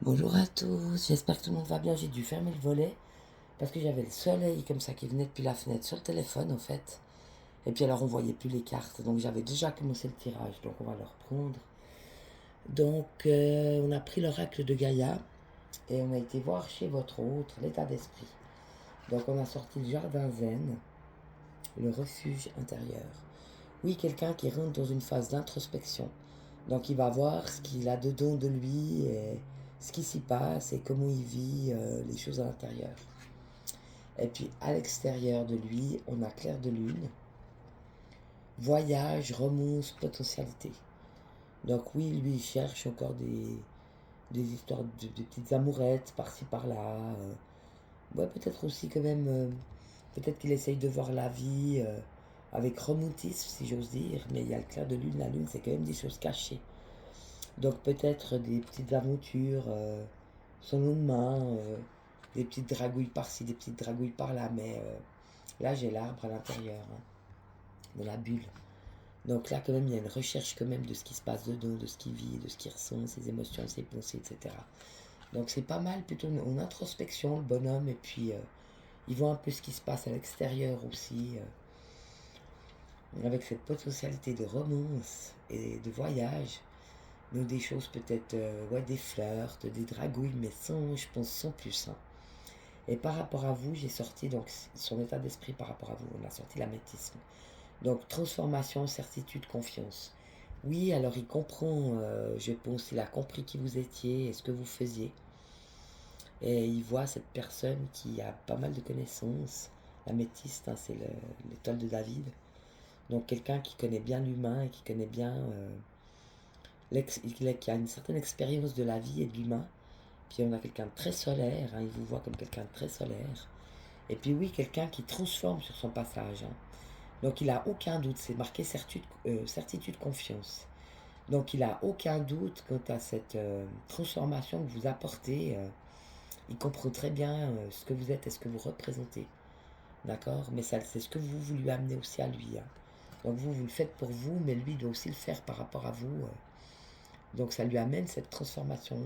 Bonjour à tous, j'espère que tout le monde va bien. J'ai dû fermer le volet parce que j'avais le soleil comme ça qui venait depuis la fenêtre sur le téléphone en fait. Et puis alors on voyait plus les cartes, donc j'avais déjà commencé le tirage, donc on va le reprendre. Donc on a pris l'oracle de Gaïa et on a été voir chez votre autre l'état d'esprit. Donc on a sorti le jardin zen, le refuge intérieur. Oui, quelqu'un qui rentre dans une phase d'introspection. Donc il va voir ce qu'il a dedans de lui, et ce qui s'y passe et comment il vit les choses à l'intérieur. Et puis à l'extérieur de lui, on a clair de lune, voyage, romance, potentialité. Donc oui, lui, il cherche encore des histoires de petites amourettes par-ci par-là. Ouais, peut-être aussi quand même, peut-être qu'il essaye de voir la vie avec romantisme, si j'ose dire. Mais il y a le clair de lune, la lune, c'est quand même des choses cachées. Donc peut-être des petites aventures, son nom de main, des petites dragouilles par-ci, des petites dragouilles par-là. Mais là, j'ai l'arbre à l'intérieur, hein, de la bulle. Donc là, quand même, il y a une recherche quand même de ce qui se passe dedans, de ce qu'il vit, de ce qu'il ressent, ses émotions, ses pensées, etc. Donc c'est pas mal, plutôt en introspection, le bonhomme. Et puis, il voit un peu ce qui se passe à l'extérieur aussi, avec cette potentialité de romance et de voyage. Donc des choses peut-être, ouais, des flirts, des dragouilles, mais sans, je pense, sans plus, hein. Et par rapport à vous, j'ai sorti donc son état d'esprit par rapport à vous. On a sorti l'améthyste. Donc transformation, certitude, confiance. Oui, alors il comprend, je pense, il a compris qui vous étiez et ce que vous faisiez. Et il voit cette personne qui a pas mal de connaissances. L'améthyste, hein, c'est l'étoile de David. Donc quelqu'un qui connaît bien l'humain et qui connaît bien, qui a une certaine expérience de la vie et de l'humain. Puis on a quelqu'un de très solaire, hein, il vous voit comme quelqu'un de très solaire. Et puis oui, quelqu'un qui transforme sur son passage, hein. Donc il n'a aucun doute, c'est marqué certitude, confiance. Donc il n'a aucun doute quant à cette transformation que vous apportez. Il comprend très bien ce que vous êtes et ce que vous représentez. D'accord. Mais ça, c'est ce que vous lui amenez aussi à lui, hein. Donc vous le faites pour vous, mais lui doit aussi le faire par rapport à vous. Donc ça lui amène cette transformation.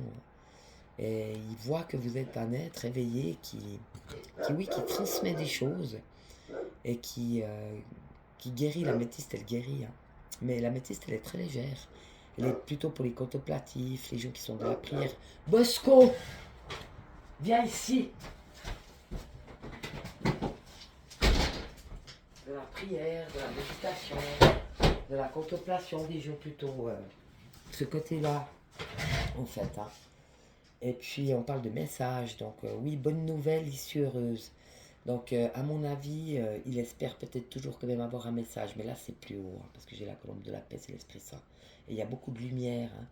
Et il voit que vous êtes un être éveillé oui, qui transmet des choses et qui guérit. L'améthyste, elle guérit, hein. Mais l'améthyste, elle est très légère. Elle est plutôt pour les contemplatifs, les gens qui sont dans la prière. Bosco, viens ici. De la prière, de la méditation, de la contemplation, des gens plutôt ce côté-là, en fait, hein. Et puis on parle de messages, donc oui, bonne nouvelle, issue heureuse. Donc à mon avis, il espère peut-être toujours quand même avoir un message, mais là c'est plus haut, hein, parce que j'ai la colombe de la paix, c'est l'Esprit Saint. Et il y a beaucoup de lumière, hein.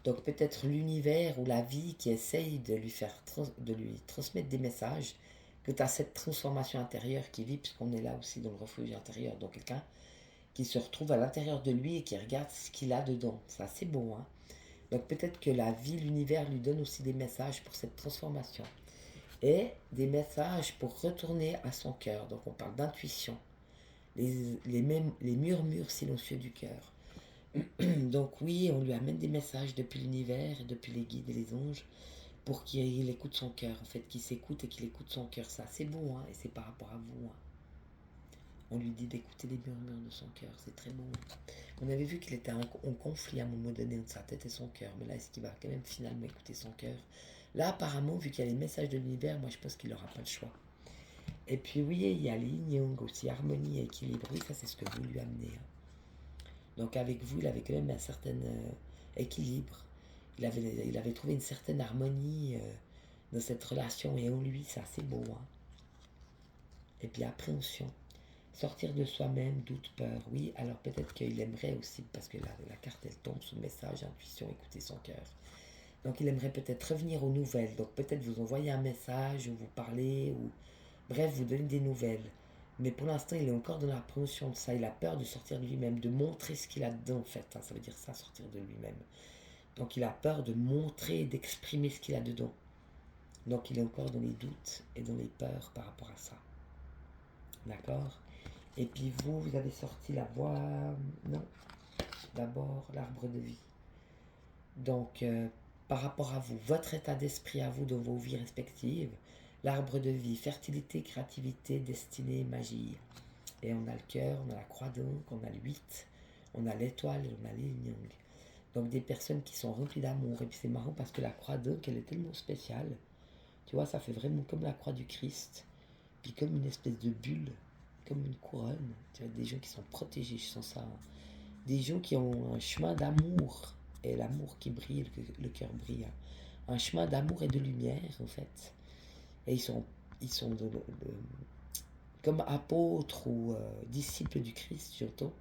Donc peut-être l'univers ou la vie qui essaye de de lui transmettre des messages, que tu as cette transformation intérieure qui vit, puisqu'on est là aussi dans le refuge intérieur. Donc quelqu'un qui se retrouve à l'intérieur de lui et qui regarde ce qu'il a dedans. C'est assez beau, hein. Donc peut-être que la vie, l'univers lui donne aussi des messages pour cette transformation. Et des messages pour retourner à son cœur. Donc on parle d'intuition. Les murmures silencieux du cœur. Donc oui, on lui amène des messages depuis l'univers et depuis les guides et les anges pour qu'il écoute son cœur. En fait, qu'il s'écoute et qu'il écoute son cœur. Ça, c'est beau, hein, et c'est par rapport à vous, hein. On lui dit d'écouter les murmures de son cœur. C'est très beau. On avait vu qu'il était en conflit à un moment donné entre sa tête et son cœur. Mais là, est-ce qu'il va quand même finalement écouter son cœur? Là, apparemment, vu qu'il y a les messages de l'univers, moi, je pense qu'il n'aura pas le choix. Et puis, oui, il y a les yin yang aussi, harmonie et équilibre. Oui, ça, c'est ce que vous lui amenez, hein. Donc, avec vous, il avait quand même un certain équilibre. Il avait trouvé une certaine harmonie dans cette relation. Et en lui, c'est assez beau, hein. Et puis, appréhension. Sortir de soi-même, doute, peur. Oui, alors peut-être qu'il aimerait aussi, parce que la carte, elle tombe sous message, intuition, écouter son cœur. Donc il aimerait peut-être revenir aux nouvelles. Donc peut-être vous envoyer un message, ou vous parler, ou bref, vous donner des nouvelles. Mais pour l'instant, il est encore dans la promotion de ça. Il a peur de sortir de lui-même, de montrer ce qu'il a dedans, en fait, hein. Ça veut dire ça, sortir de lui-même. Donc il a peur de montrer, d'exprimer ce qu'il a dedans. Donc il est encore dans les doutes et dans les peurs par rapport à ça. D'accord? Et puis vous avez sorti la voie... Non. D'abord, l'arbre de vie. Donc, par rapport à vous, votre état d'esprit à vous dans vos vies respectives, l'arbre de vie, fertilité, créativité, destinée, magie. Et on a le cœur, on a la croix donc, on a le 8, on a l'étoile et on a l'yin yang. Donc des personnes qui sont remplies d'amour. Et puis c'est marrant parce que la croix donc, elle est tellement spéciale. Tu vois, ça fait vraiment comme la croix du Christ. Puis comme une espèce de bulle, comme une couronne. Tu vois, des gens qui sont protégés, je sens ça. Hein. Des gens qui ont un chemin d'amour. Et l'amour qui brille, le cœur brille. Hein. Un chemin d'amour et de lumière, en fait. Et ils sont comme apôtres ou disciples du Christ, j'entends.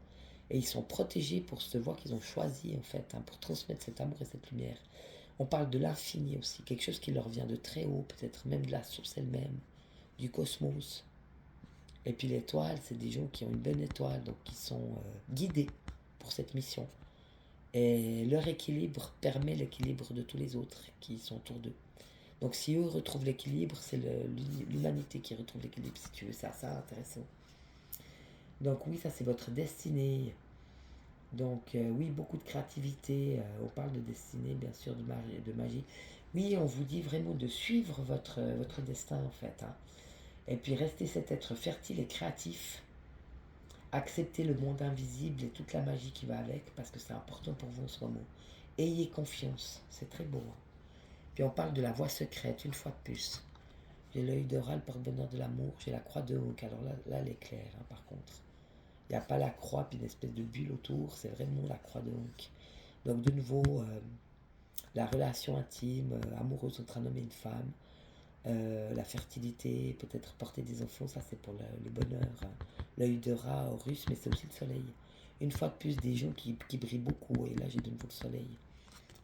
Et ils sont protégés pour se voir qu'ils ont choisi, en fait, hein, pour transmettre cet amour et cette lumière. On parle de l'infini aussi, quelque chose qui leur vient de très haut, peut-être même de la source elle-même, du cosmos. Et puis l'étoile, c'est des gens qui ont une bonne étoile, donc qui sont guidés pour cette mission. Et leur équilibre permet l'équilibre de tous les autres qui sont autour d'eux. Donc si eux retrouvent l'équilibre, c'est l'humanité qui retrouve l'équilibre, si tu veux. C'est assez intéressant. Donc oui, ça c'est votre destinée. Donc oui, beaucoup de créativité. On parle de destinée, bien sûr, de magie. Oui, on vous dit vraiment de suivre votre destin, en fait. Hein. Et puis restez cet être fertile et créatif. Acceptez le monde invisible et toute la magie qui va avec, parce que c'est important pour vous en ce moment. Ayez confiance, c'est très beau. Hein. Puis on parle de la voie secrète, une fois de plus. J'ai l'œil de rat, le porte-bonheur de l'amour, j'ai la croix de Hawk. Alors là elle est claire, hein, par contre. Il n'y a pas la croix puis une espèce de bulle autour, c'est vraiment la croix de Hawk. Donc de nouveau, la relation intime, amoureuse entre un homme et une femme, la fertilité, peut-être porter des enfants, ça c'est pour le bonheur. Hein. L'œil de rat russe, mais c'est aussi le soleil. Une fois de plus, des gens qui brillent beaucoup, et là j'ai de nouveau le soleil.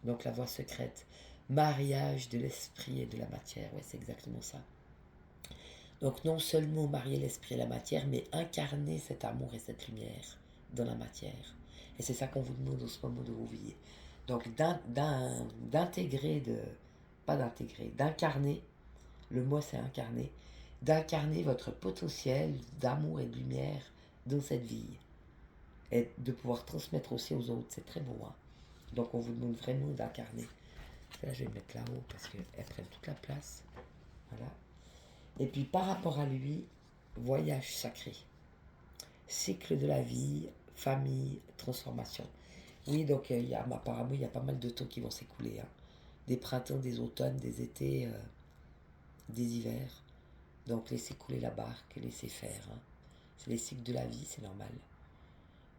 Donc la voie secrète, mariage de l'esprit et de la matière, ouais, c'est exactement ça. Donc non seulement marier l'esprit et la matière, mais incarner cet amour et cette lumière dans la matière. Et c'est ça qu'on vous demande en ce moment de vous vie. Donc d'intégrer, pas d'intégrer, d'incarner, le mot c'est incarner, d'incarner votre potentiel d'amour et de lumière dans cette vie. Et de pouvoir transmettre aussi aux autres, c'est très beau. Hein. Donc on vous demande vraiment d'incarner. Là je vais me mettre là-haut parce qu'elle prend toute la place. Voilà. Et puis par rapport à lui, voyage sacré, cycle de la vie, famille, transformation. Oui, donc apparemment il y a pas mal de temps qui vont s'écouler. Hein. Des printemps, des automnes, des étés, des hivers. Donc laissez couler la barque, laissez faire. Hein. C'est les cycles de la vie, c'est normal.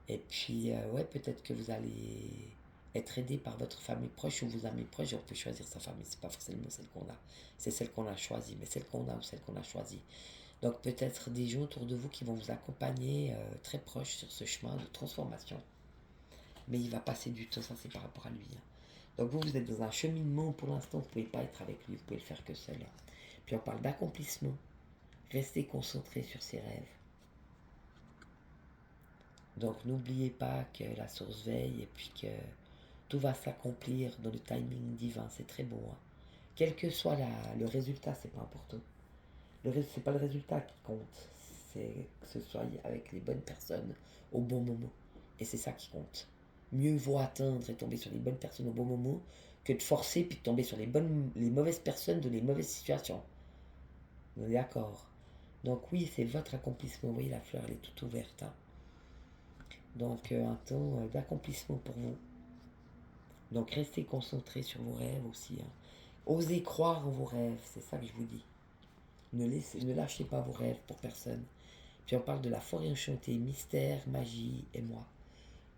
Et puis, ouais, peut-être que vous allez être aidé par votre famille proche ou vos amis proches. Et on peut choisir sa famille, c'est pas forcément celle qu'on a. C'est celle qu'on a choisie, mais celle qu'on a ou celle qu'on a choisie. Donc peut-être des gens autour de vous qui vont vous accompagner très proche sur ce chemin de transformation. Mais il va passer du temps, ça c'est par rapport à lui. Hein. Donc vous êtes dans un cheminement, pour l'instant vous ne pouvez pas être avec lui, vous pouvez le faire que seul. Puis on parle d'accomplissement. Restez concentré sur ses rêves. Donc n'oubliez pas que la source veille et puis que tout va s'accomplir dans le timing divin, c'est très beau. Hein. Quel que soit le résultat, c'est pas important. C'est pas le résultat qui compte, c'est que ce soit avec les bonnes personnes au bon moment. Et c'est ça qui compte. Mieux vaut atteindre et tomber sur les bonnes personnes au bon moment que de forcer puis de tomber sur les mauvaises personnes dans les mauvaises situations. On est d'accord. Donc oui, c'est votre accomplissement. Vous voyez, la fleur, elle est toute ouverte. Hein. Donc un temps d'accomplissement pour vous. Donc restez concentrés sur vos rêves aussi. Hein. Osez croire en vos rêves, c'est ça que je vous dis. Ne lâchez pas vos rêves pour personne. Puis on parle de la forêt enchantée, mystère, magie et moi.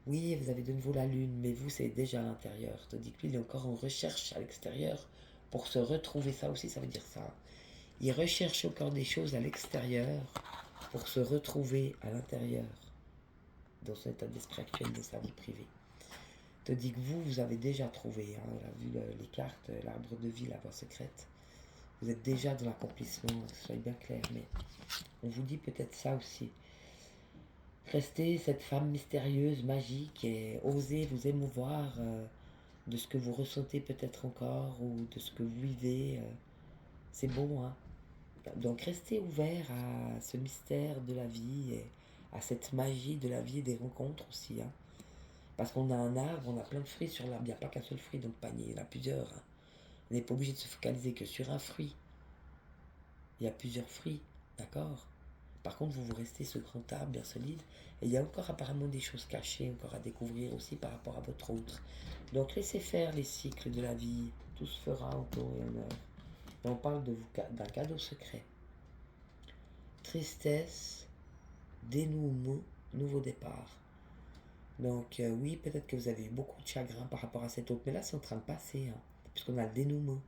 Oui, vous avez de nouveau la lune, mais vous, c'est déjà à l'intérieur. Tandis que lui, il est encore en recherche à l'extérieur pour se retrouver. Ça aussi, ça veut dire ça. Il recherche encore des choses à l'extérieur pour se retrouver à l'intérieur, dans son état d'esprit actuel, dans sa vie privée. Tandis que vous avez déjà trouvé, hein, on a vu les cartes, l'arbre de vie, la voie secrète. Vous êtes déjà dans l'accomplissement, soyez bien clair, mais on vous dit peut-être ça aussi. Restez cette femme mystérieuse, magique, et osez vous émouvoir de ce que vous ressentez peut-être encore, ou de ce que vous vivez. C'est beau, hein. Donc restez ouvert à ce mystère de la vie, et à cette magie de la vie et des rencontres aussi. Hein. Parce qu'on a un arbre, on a plein de fruits sur l'arbre, il n'y a pas qu'un seul fruit dans le panier, il y en a plusieurs. Hein. On n'est pas obligé de se focaliser que sur un fruit. Il y a plusieurs fruits, d'accord? Par contre, vous restez ce grand arbre bien solide. Et il y a encore apparemment des choses cachées, encore à découvrir aussi par rapport à votre autre. Donc laissez faire les cycles de la vie. Tout se fera en temps et en heure. Et on parle d'un cadeau secret. Tristesse, dénouement, nouveau départ. Donc oui, peut-être que vous avez eu beaucoup de chagrin par rapport à cet autre. Mais là, c'est en train de passer, hein, puisqu'on a le dénouement.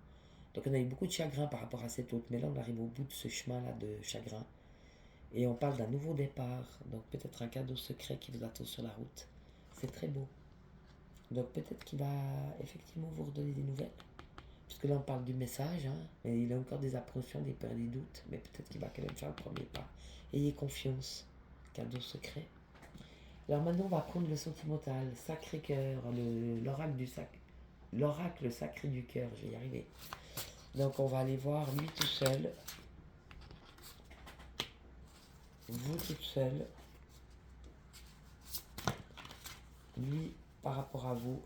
Donc on a eu beaucoup de chagrin par rapport à cet autre. Mais là, on arrive au bout de ce chemin-là de chagrin. Et on parle d'un nouveau départ, donc peut-être un cadeau secret qui vous attend sur la route. C'est très beau. Donc peut-être qu'il va effectivement vous redonner des nouvelles. Puisque là on parle du message, hein, mais il a encore des appréhensions, des peurs, des doutes. Mais peut-être qu'il va quand même faire le premier pas. Ayez confiance. Cadeau secret. Alors maintenant on va prendre le sentimental, sacré cœur, l'oracle sacré du cœur, je vais y arriver. Donc on va aller voir lui tout seul. Vous toute seule, lui par rapport à vous.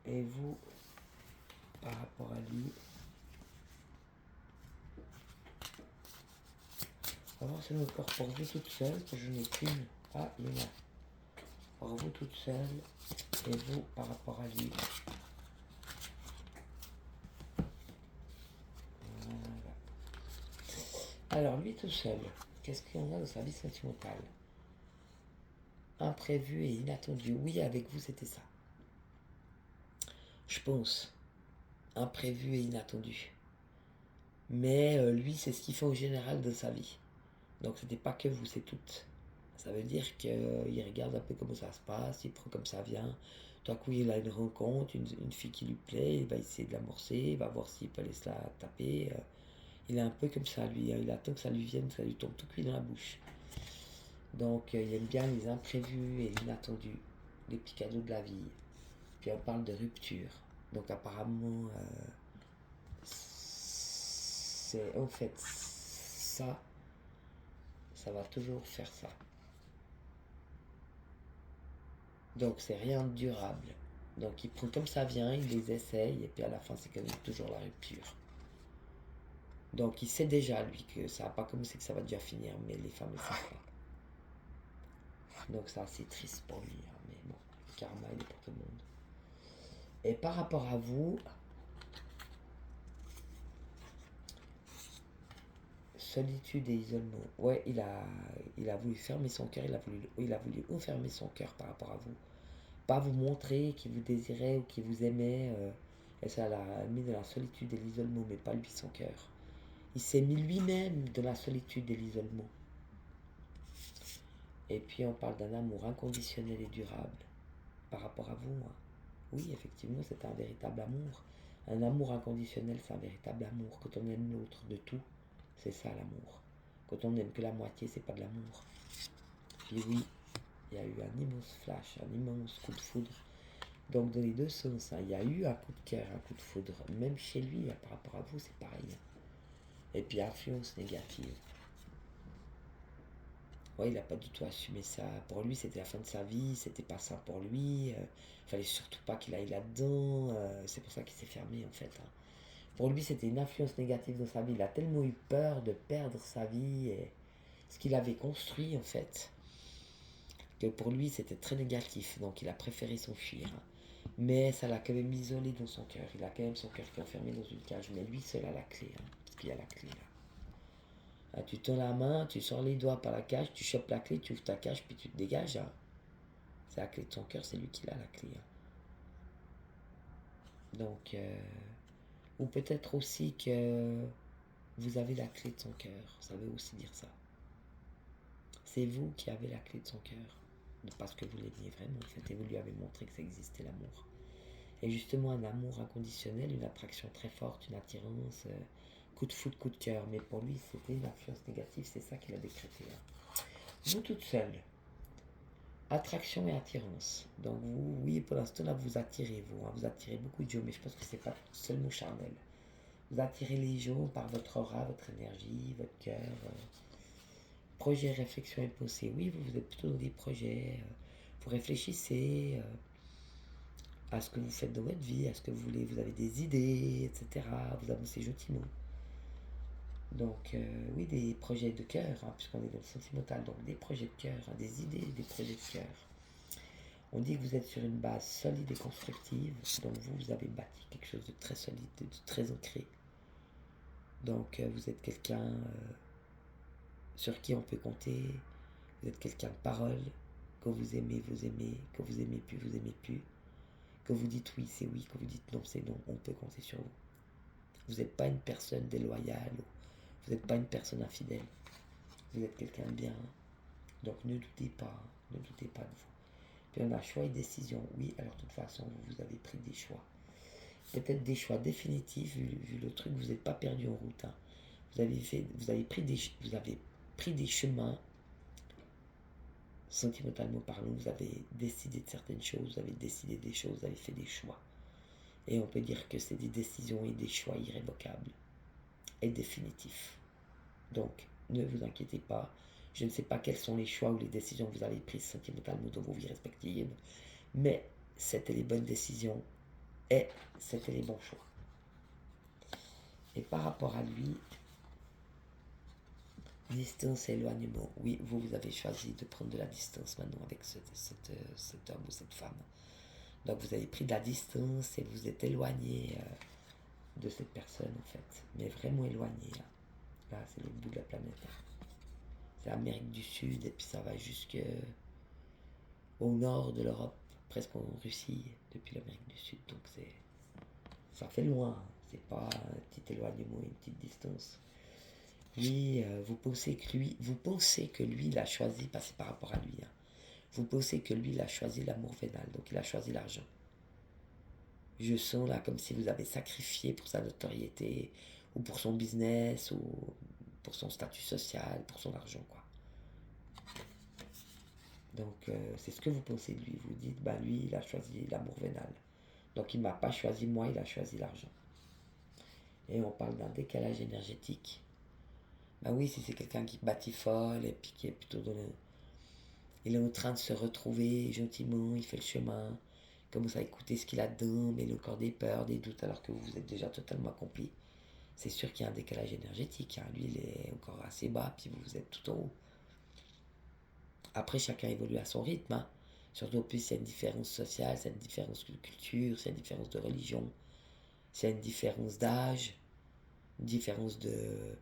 Et vous par rapport à lui. On va voir si encore pour vous toute seule, que je n'ai qu'une. Ah, il y en a. Pour vous toute seule et vous par rapport à lui. Voilà. Alors lui tout seul, qu'est-ce qu'il y en a dans sa vie sentimentale? Imprévu et inattendu. Oui, avec vous c'était ça. Je pense. Imprévu et inattendu. Mais lui c'est ce qu'il fait en général de sa vie. Donc c'était pas que vous, c'est tout. Ça veut dire qu'il regarde un peu comment ça se passe, il prend comme ça vient. Tout à coup, il a une rencontre, une fille qui lui plaît, il va essayer de l'amorcer, il va voir s'il peut laisser la taper. Il est un peu comme ça, lui. Il attend que ça lui vienne, que ça lui tombe tout cuit dans la bouche. Donc, il aime bien les imprévus et l'inattendus, les petits cadeaux de la vie. Puis, on parle de rupture. Donc, apparemment, c'est en fait ça va toujours faire ça. Donc c'est rien de durable. Donc il prend comme ça vient, il les essaye, et puis à la fin c'est quand même toujours la rupture. Donc il sait déjà lui que ça va pas commencer, que ça va déjà finir, mais les femmes ne savent pas. Donc c'est assez triste pour lui, hein, mais bon, le karma il est pour tout le monde. Et par rapport à vous, solitude et isolement. Ouais, il a voulu fermer son cœur, il a voulu enfermer son cœur par rapport à vous. Pas vous montrer qu'il vous désirait ou qu'il vous aimait. Et ça l'a mis dans la solitude et l'isolement, mais pas lui son cœur. Il s'est mis lui-même dans la solitude et l'isolement. Et puis on parle d'un amour inconditionnel et durable par rapport à vous. Hein. Oui, effectivement, c'est un véritable amour. Un amour inconditionnel, c'est un véritable amour. Quand on aime l'autre de tout, c'est ça l'amour. Quand on n'aime que la moitié, c'est pas de l'amour. Puis oui, il y a eu un immense flash, un immense coup de foudre. Donc dans les deux sens, hein, il y a eu un coup de cœur, un coup de foudre. Même chez lui, hein, par rapport à vous, c'est pareil. Et puis influence négative. Ouais, il n'a pas du tout assumé ça. Pour lui, c'était la fin de sa vie, c'était pas ça pour lui. Il fallait surtout pas qu'il aille là-dedans. C'est pour ça qu'il s'est fermé en fait. Hein. Pour lui, c'était une influence négative dans sa vie. Il a tellement eu peur de perdre sa vie et ce qu'il avait construit en fait, que pour lui, c'était très négatif. Donc il a préféré s'enfuir. Hein. Mais ça l'a quand même isolé dans son cœur. Il a quand même son cœur qui est enfermé dans une cage. Mais lui seul a la clé. Hein, parce qu'il y a la clé là. Ah, tu tends la main, tu sors les doigts par la cage, tu chopes la clé, tu ouvres ta cage, puis tu te dégages. Hein. C'est la clé de son cœur, c'est lui qui l'a la clé. Hein. Donc, ou peut-être aussi que vous avez la clé de son cœur. Ça veut aussi dire ça. C'est vous qui avez la clé de son cœur. Parce que vous l'aimiez vraiment, en fait, et vous lui avez montré que ça existait l'amour. Et justement, un amour inconditionnel, une attraction très forte, une attirance, coup de foudre, coup de cœur. Mais pour lui, c'était une influence négative, c'est ça qu'il a décrété. Hein. Vous toute seule, attraction et attirance. Donc vous, oui, pour l'instant, là, vous attirez, vous. Hein, vous attirez beaucoup de gens, mais je pense que c'est pas seulement charnel. Vous attirez les gens par votre aura, votre énergie, votre cœur. Projet, réflexion et pensée. Oui, vous êtes plutôt dans des projets. Vous réfléchissez à ce que vous faites dans votre vie, à ce que vous voulez. Vous avez des idées, etc. Vous avancez gentiment. Donc, oui, des projets de cœur, puisqu'on est dans le sentimental. Donc, des projets de cœur, des idées, des projets de cœur. On dit que vous êtes sur une base solide et constructive. Donc, vous avez bâti quelque chose de très solide, de très ancré. Donc, vous êtes quelqu'un sur qui on peut compter. Vous êtes quelqu'un de parole. Que vous aimez, vous aimez. Que vous aimez plus, vous aimez plus. Que vous dites oui, c'est oui. Que vous dites non, c'est non. On peut compter sur vous. Vous n'êtes pas une personne déloyale. Vous n'êtes pas une personne infidèle. Vous êtes quelqu'un de bien. Donc, ne doutez pas. Ne doutez pas de vous. Puis on a choix et décision. Oui, alors de toute façon, vous avez pris des choix. Peut-être des choix définitifs, vu le truc, vous n'êtes pas perdu en route. Vous avez pris des chemins, sentimentalement parlant, vous avez décidé de certaines choses, vous avez décidé des choses, vous avez fait des choix. Et on peut dire que c'est des décisions et des choix irrévocables et définitifs. Donc, ne vous inquiétez pas. Je ne sais pas quels sont les choix ou les décisions que vous avez prises sentimentalement dans vos vies respectives, mais c'était les bonnes décisions et c'était les bons choix. Et par rapport à lui, distance et éloignement. Oui, vous avez choisi de prendre de la distance maintenant avec cet homme ou cette femme. Donc vous avez pris de la distance et vous êtes éloigné de cette personne en fait. Mais vraiment éloigné. Là, c'est le bout de la planète. C'est l'Amérique du Sud et puis ça va jusqu'au nord de l'Europe, presque en Russie, depuis l'Amérique du Sud. Donc ça fait loin. C'est pas un petit éloignement, une petite distance. Lui, vous pensez que lui, il a choisi, parce que c'est par rapport à lui, vous pensez que lui, il a choisi l'amour vénal, donc il a choisi l'argent. Je sens là comme si vous avez sacrifié pour sa notoriété, ou pour son business, ou pour son statut social, pour son argent, quoi. Donc, c'est ce que vous pensez de lui. Vous dites, bah lui, il a choisi l'amour vénal. Donc, il ne m'a pas choisi moi, il a choisi l'argent. Et on parle d'un décalage énergétique. Bah oui, si c'est quelqu'un qui batifole et puis qui est plutôt dans le... Il est en train de se retrouver gentiment, il fait le chemin, commence à écouter ce qu'il a dedans, mais il a encore des peurs, des doutes, alors que vous êtes déjà totalement accompli. C'est sûr qu'il y a un décalage énergétique. Lui, il est encore assez bas, puis vous êtes tout en haut. Après, chacun évolue à son rythme. Surtout, en plus, s'il y a une différence sociale, s'il y a une différence de culture, s'il y a une différence de religion, s'il y a une différence d'âge, une différence de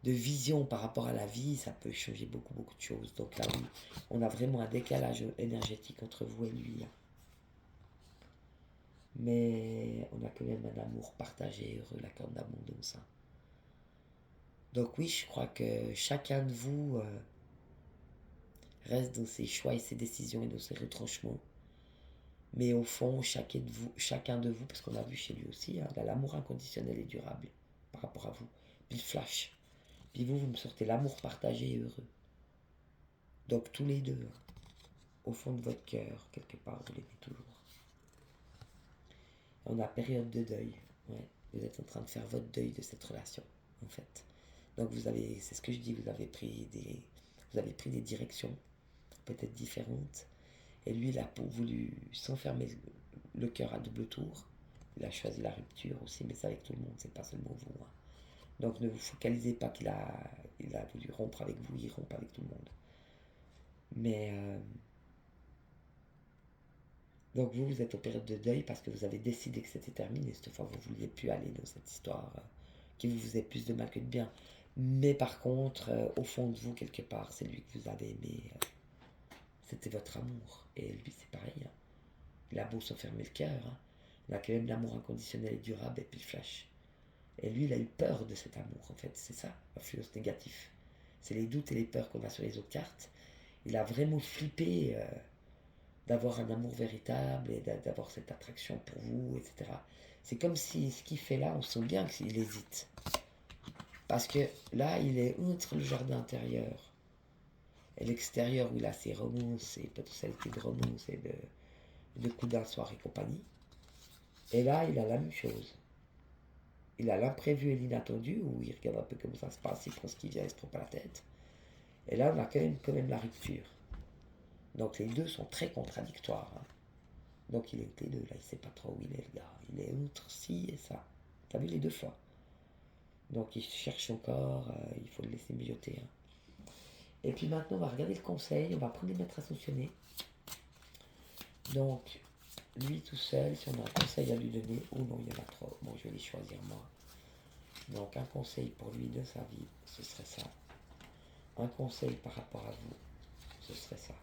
vision par rapport à la vie, ça peut changer beaucoup, beaucoup de choses. Donc là, oui, on a vraiment un décalage énergétique entre vous et lui. Mais on a quand même un amour partagé, heureux, la corne d'abondance. Donc oui, je crois que chacun de vous reste dans ses choix et ses décisions et dans ses retranchements. Mais au fond, chacun de vous, parce qu'on a vu chez lui aussi, l'amour inconditionnel et durable par rapport à vous. Puis le flash. Puis vous me sortez l'amour partagé et heureux. Donc tous les deux, au fond de votre cœur, quelque part, vous l'aimez toujours. On a période de deuil. Ouais. Vous êtes en train de faire votre deuil de cette relation, en fait. Donc c'est ce que je dis, vous avez pris des directions peut-être différentes. Et lui, il a voulu s'enfermer le cœur à double tour. Il a choisi la rupture aussi, mais c'est avec tout le monde, c'est pas seulement vous. Donc ne vous focalisez pas qu'il a voulu rompre avec vous, il rompt avec tout le monde. Mais donc vous êtes en période de deuil parce que vous avez décidé que c'était terminé. Cette fois, vous ne vouliez plus aller dans cette histoire qui vous faisait plus de mal que de bien. Mais par contre, au fond de vous, quelque part, c'est lui que vous avez aimé. C'était votre amour. Et lui, c'est pareil. Il a beau s'enfermer le cœur. Il a quand même l'amour inconditionnel et durable et puis le flash. Et lui, il a eu peur de cet amour, en fait. C'est ça, l'influence négative. C'est les doutes et les peurs qu'on a sur les autres cartes. Il a vraiment flippé d'avoir un amour véritable et d'avoir cette attraction pour vous, etc. C'est comme si ce qu'il fait là, on sent bien qu'il hésite. Parce que là, il est entre le jardin intérieur et l'extérieur où il a ses romances et potentialités de romance et de coups d'un soir et compagnie. Et là, il a la même chose. il a l'imprévu et l'inattendu, où il regarde un peu comment ça se passe, il prend ce qui vient, il se prend pas la tête. Et là, on a quand même la rupture. Donc les deux sont très contradictoires. Hein. Donc il est les deux, là, il sait pas trop où il est, le gars. Il est outre ci et ça. T'as vu les deux fois. Donc il cherche son corps, il faut le laisser mijoter. Hein. Et puis maintenant, on va regarder le conseil, on va prendre les maîtres ascensionnés. Donc, lui tout seul, si on a un conseil à lui donner, ou non, il y en a trop, bon, je vais les choisir moi. Donc, un conseil pour lui de sa vie, ce serait ça. Un conseil par rapport à vous, ce serait ça.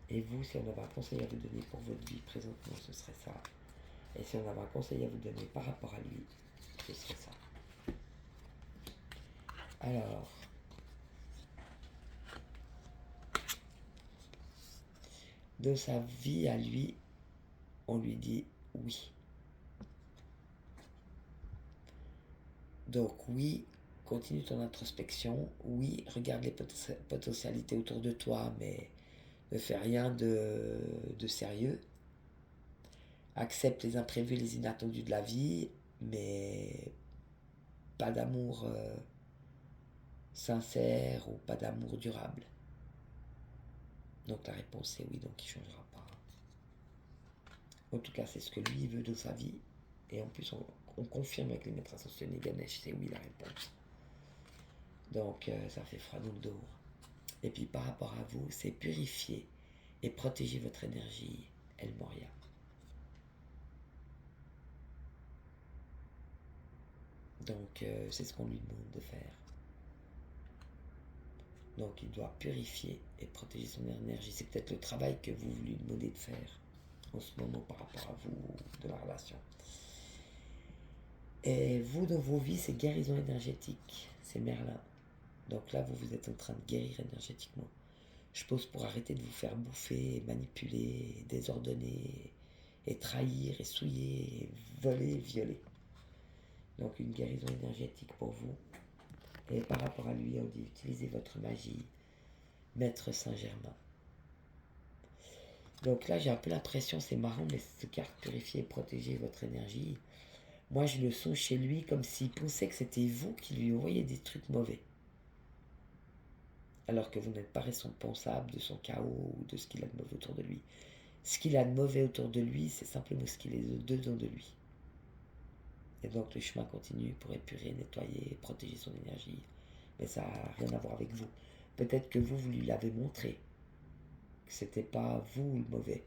Et vous, si on avait un conseil à vous donner pour votre vie présentement, ce serait ça. Et si on avait un conseil à vous donner par rapport à lui, ce serait ça. Alors, de sa vie à lui, on lui dit oui. Donc oui, continue ton introspection. Oui, regarde les potentialités autour de toi, mais ne fais rien de sérieux. Accepte les imprévus, les inattendus de la vie, mais pas d'amour sincère ou pas d'amour durable. Donc la réponse est oui, donc il ne changera pas. En tout cas, c'est ce que lui veut de sa vie. Et en plus, on confirme avec les maîtres ascensionnés Ganesh, c'est oui la réponse. Donc ça fait Franoudour. Et puis par rapport à vous, c'est purifier et protéger votre énergie, El Moria. Donc c'est ce qu'on lui demande de faire. Donc il doit purifier et protéger son énergie. C'est peut-être le travail que vous lui demandez de faire en ce moment par rapport à vous, de la relation. Et vous, dans vos vies, c'est guérison énergétique. C'est Merlin. Donc là, vous êtes en train de guérir énergétiquement. Je pose pour arrêter de vous faire bouffer, manipuler, désordonner, et trahir, et souiller, et voler, et violer. Donc une guérison énergétique pour vous. Et par rapport à lui, on dit utilisez votre magie, Maître Saint-Germain. Donc là, j'ai un peu l'impression, c'est marrant, mais cette carte purifier et protéger votre énergie, moi je le sens chez lui comme s'il pensait que c'était vous qui lui envoyez des trucs mauvais. Alors que vous n'êtes pas responsable de son chaos ou de ce qu'il a de mauvais autour de lui. Ce qu'il a de mauvais autour de lui, c'est simplement ce qu'il est dedans de lui. Et donc le chemin continue pour épurer, nettoyer, protéger son énergie. Mais ça n'a rien à voir avec vous. Peut-être que vous lui l'avez montré, que c'était pas vous le mauvais,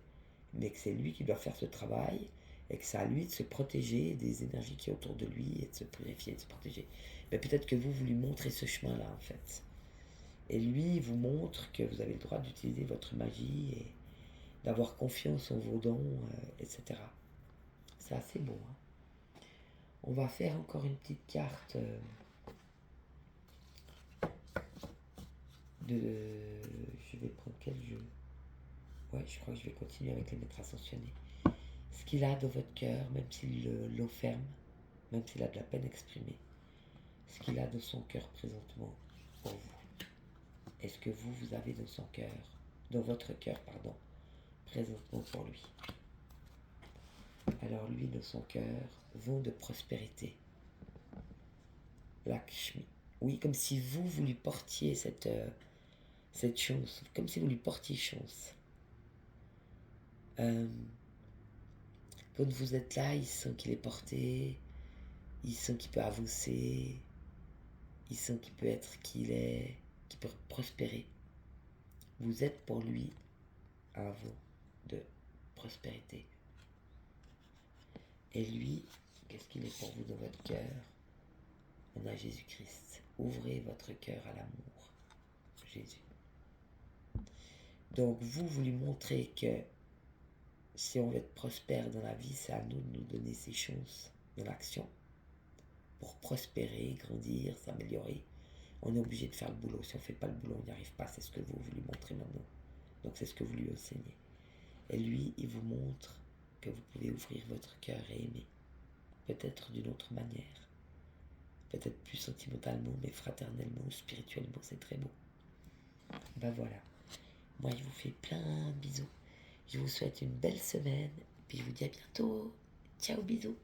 mais que c'est lui qui doit faire ce travail, et que c'est à lui de se protéger des énergies qui sont autour de lui, et de se purifier, de se protéger. Mais peut-être que vous lui montrez ce chemin-là, en fait. Et lui, il vous montre que vous avez le droit d'utiliser votre magie, et d'avoir confiance en vos dons, etc. C'est assez beau, hein. On va faire encore une petite carte de... Je vais prendre quel jeu? Ouais, je crois que je vais continuer avec les maîtres ascensionnés. Ce qu'il a dans votre cœur, même s'il l'enferme, même s'il a de la peine exprimée, ce qu'il a dans son cœur présentement pour vous. Est-ce que vous avez dans son cœur, dans votre cœur, pardon, présentement pour lui? Alors lui, dans son cœur, vont de prospérité. Lakshmi. Oui, comme si vous lui portiez cette chance, comme si vous lui portiez chance. Quand vous êtes là, il sent qu'il est porté, il sent qu'il peut avancer, il sent qu'il peut être qui il est, qu'il peut prospérer. Vous êtes pour lui un vent de prospérité. Et lui, qu'est-ce qu'il est pour vous dans votre cœur? On a Jésus-Christ. Ouvrez votre cœur à l'amour. Jésus. Donc vous lui montrez que si on veut être prospère dans la vie, c'est à nous de nous donner ces chances dans l'action pour prospérer, grandir, s'améliorer. On est obligé de faire le boulot. Si on ne fait pas le boulot, on n'y arrive pas. C'est ce que vous lui montrez maintenant. Donc c'est ce que vous lui enseignez. Et lui, il vous montre que vous pouvez ouvrir votre cœur et aimer. Peut-être d'une autre manière. Peut-être plus sentimentalement, mais fraternellement ou spirituellement. C'est très beau. Ben voilà. Moi, je vous fais plein de bisous. Je vous souhaite une belle semaine. Puis je vous dis à bientôt. Ciao, bisous.